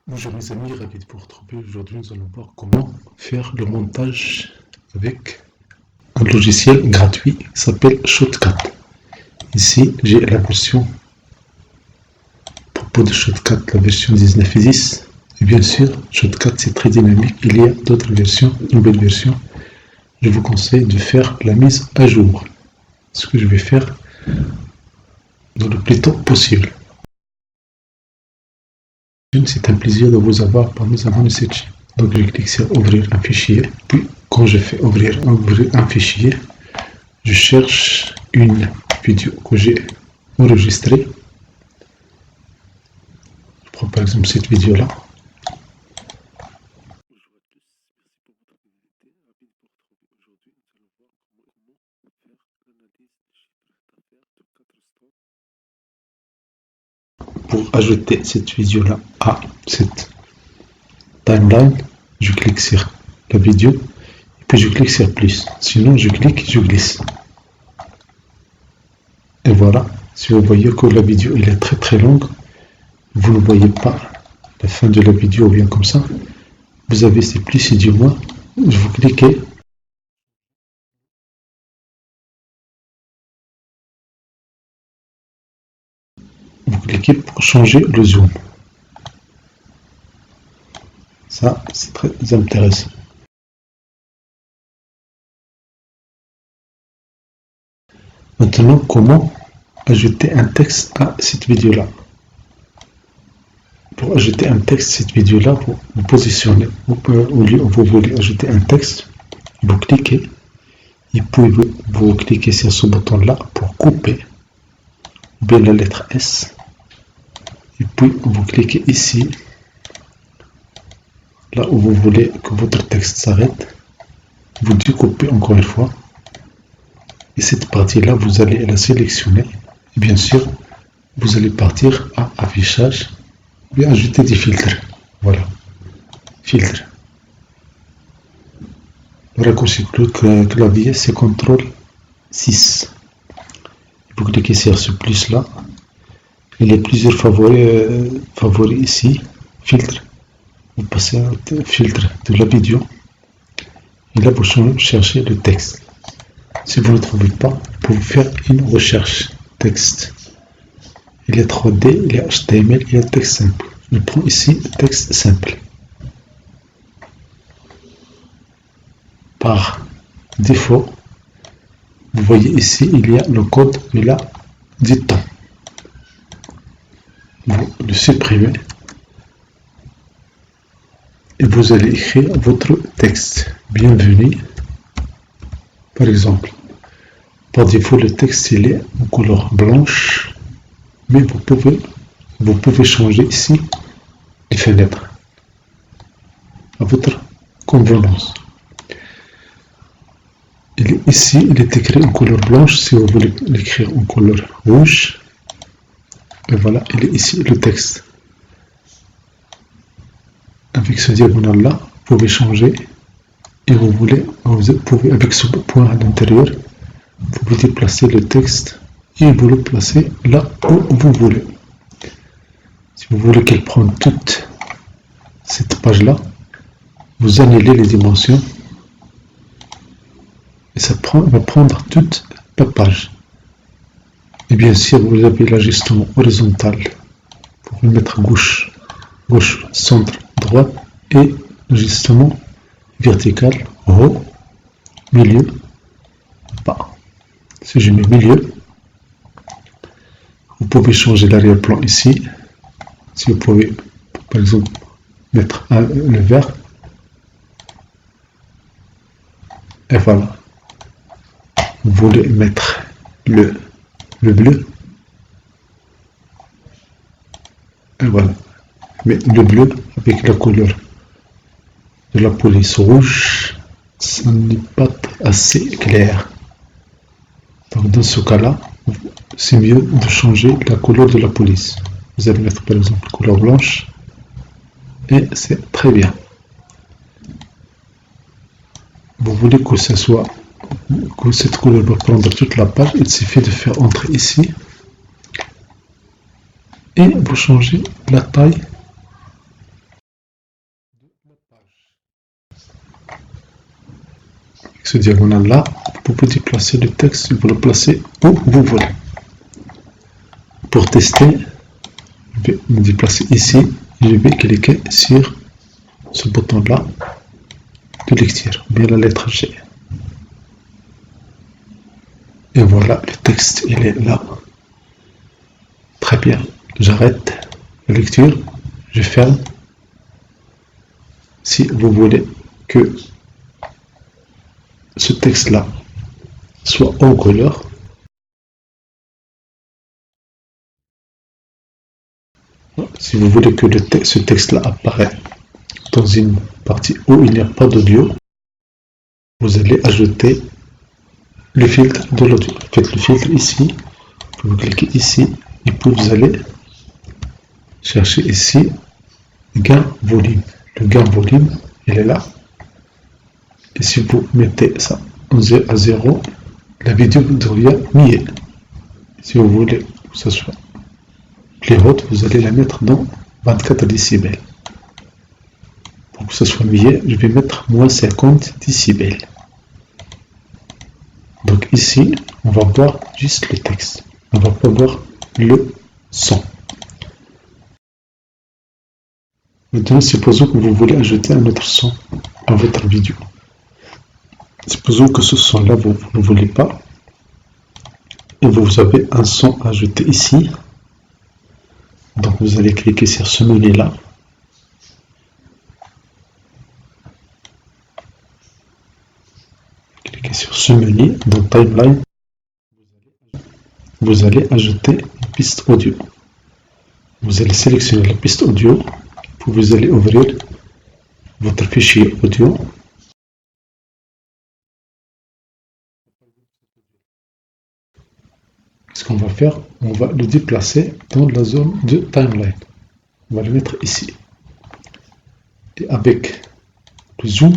Bonjour mes amis, ravi de vous retrouver. Aujourd'hui, nous allons voir comment faire le montage avec un logiciel gratuit qui s'appelle Shotcut. Ici, j'ai la version, à propos de Shotcut, la version 19.10. Et bien sûr, Shotcut c'est très dynamique. Il y a d'autres versions, nouvelles versions. Je vous conseille de faire la mise à jour. Ce que je vais faire dans le plus tôt possible. C'est un plaisir de vous avoir parmi les abonnés de cette chaîne. Donc je clique sur ouvrir un fichier. Puis quand je fais ouvrir un fichier, je cherche une vidéo que j'ai enregistrée. Je prends par exemple cette vidéo là. Pour ajouter cette vidéo là à cette timeline, je clique sur la vidéo et puis je clique sur plus. Sinon je clique, je glisse. Et voilà, si vous voyez que la vidéo elle est très longue, vous ne voyez pas la fin de la vidéo bien comme ça. Vous avez ces plus et du moins, vous cliquez. Vous cliquez pour changer le zoom. Ça, c'est très intéressant. Maintenant, comment ajouter un texte à cette vidéo-là? Pour ajouter un texte à cette vidéo-là, vous positionnez, au lieu où vous voulez ajouter un texte, vous cliquez, et puis vous cliquez sur ce bouton-là pour couper, ou bien la lettre S, et puis vous cliquez ici, là où vous voulez que votre texte s'arrête, vous découpez encore une fois, et cette partie-là, vous allez la sélectionner, et bien sûr, vous allez partir à affichage, et ajouter des filtres. Voilà, filtre. Le raccourci clavier, c'est CTRL 6. Vous cliquez sur ce plus là. Il y a plusieurs favoris ici. Filtre. Vous passez à filtre de la vidéo. Et là, vous cherchez le texte. Si vous ne trouvez pas, vous pouvez faire une recherche texte. Il y a 3D, il y a HTML, il y a texte simple. Je prends ici texte simple. Par défaut, vous voyez ici, il y a le code de la dicton. Vous le supprimez et vous allez écrire votre texte. Bienvenue. Par exemple, par défaut, le texte il est en couleur blanche, mais vous pouvez changer ici les fenêtres à votre convenance. Ici, il est écrit en couleur blanche. Si vous voulez l'écrire en couleur rouge, et voilà, il est ici le texte. Avec ce diagonale-là, vous pouvez changer et vous pouvez, avec ce point à l'intérieur, vous pouvez déplacer le texte et vous le placez là où vous voulez. Si vous voulez qu'elle prenne toute cette page-là, vous annulez les dimensions et ça va prendre toute la page. Et bien sûr, vous avez l'ajustement horizontal pour le mettre gauche, centre, droite et l'ajustement vertical, haut, milieu, bas. Si je mets milieu, vous pouvez changer l'arrière-plan ici. Si vous pouvez, par exemple, mettre le vert. Et voilà. Vous voulez mettre le bleu. Et voilà. Mais le bleu avec la couleur de la police rouge, ça n'est pas assez clair. Donc dans ce cas-là, c'est mieux de changer la couleur de la police. Vous allez mettre par exemple couleur blanche et c'est très bien. Vous voulez que ce soit que cette couleur va prendre toute la page, il suffit de faire entrer ici et vous changez la taille ce diagonale-là, vous pouvez déplacer le texte, vous le placez où vous voulez. Pour tester, je vais me déplacer ici et je vais cliquer sur ce bouton-là de lecture, bien la lettre G. Et voilà, le texte, il est là. Très bien, j'arrête la lecture, je ferme. Si vous voulez que ce texte-là soit en couleur, si vous voulez que ce texte-là apparaît dans une partie où il n'y a pas d'audio, vous allez ajouter le filtre de l'audio. Faites le filtre ici, vous cliquez ici, et puis vous allez chercher ici gain volume. Le gain volume, il est là. Et si vous mettez ça à 0, la vidéo devient muette. Si vous voulez que ce soit plus haute, vous allez la mettre dans 24 décibels. Pour que ce soit muet, je vais mettre moins 50 décibels. Donc ici, on va voir juste le texte. On va pas voir le son. Maintenant, supposons que vous voulez ajouter un autre son à votre vidéo. Supposons que ce son-là, vous ne voulez pas. Et vous avez un son à ajouter ici. Donc vous allez cliquer sur ce menu-là. Cliquez sur ce menu, dans Timeline. Vous allez ajouter une piste audio. Vous allez sélectionner la piste audio. Puis vous allez ouvrir votre fichier audio. Ce qu'on va faire, on va le déplacer dans la zone de Timeline. On va le mettre ici. Et avec le zoom,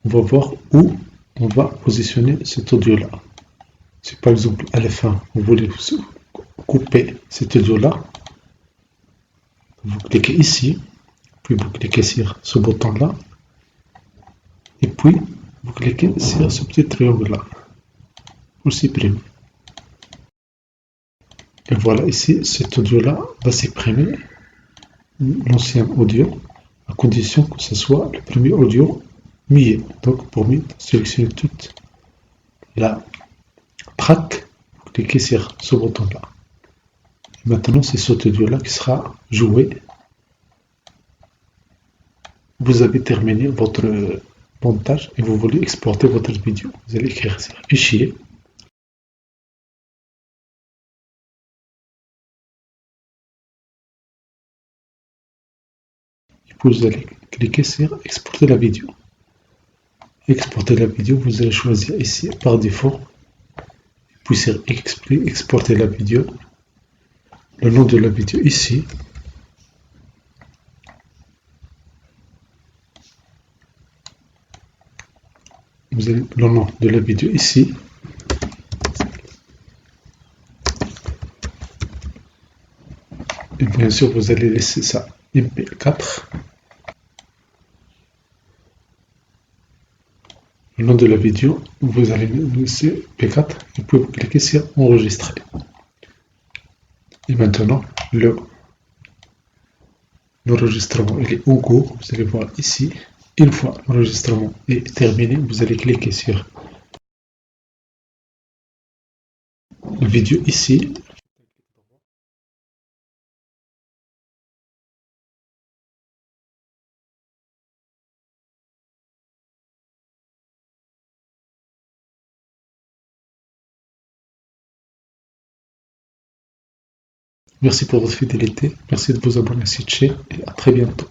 on va voir où on va positionner cet audio-là. Si par exemple à la fin, vous voulez couper cet audio-là, vous cliquez ici, puis vous cliquez sur ce bouton-là, et puis vous cliquez sur ce petit triangle-là, pour supprimer. Et voilà, ici, cet audio-là va supprimer l'ancien audio, à condition que ce soit le premier audio muet. Donc pour moi, sélectionnez toute la track, vous cliquez sur ce bouton-là. Maintenant, c'est cet audio-là qui sera joué. Vous avez terminé votre montage et vous voulez exporter votre vidéo. Vous allez écrire sur Fichier. Et puis vous allez cliquer sur Exporter la vidéo. Exporter la vidéo, vous allez choisir ici par défaut. Puis sur Exporter la vidéo. Le nom de la vidéo ici. Vous avez le nom de la vidéo ici. Et bien sûr, vous allez laisser ça MP4. Le nom de la vidéo, vous allez laisser MP4 et puis vous cliquez sur Enregistrer. Et maintenant, l'enregistrement est en cours. Vous allez voir ici. Une fois l'enregistrement est terminé, vous allez cliquer sur la vidéo ici. Merci pour votre fidélité. Merci de vous abonner à cette chaîne et à très bientôt.